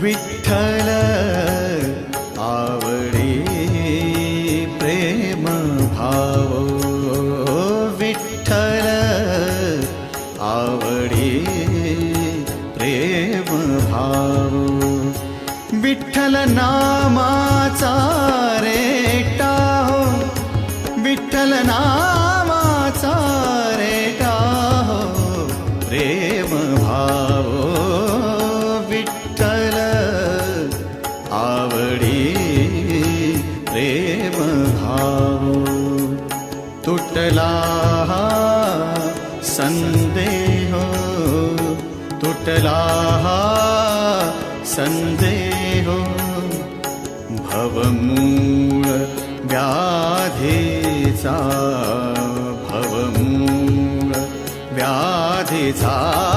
विठ्ठल आवडी प्रेम भाव, विठ्ठल आवडी प्रेम भाव, विठ्ठल नामाचा रेटा हो, विठ्ठल नामाचा रेटा हो प्रेम भाव, विठ्ठल आवडी प्रेम भाव. तुटला संदेह, तुटला संदेह, भवमूळ व्याधीचा, भवमूळ व्याधीचा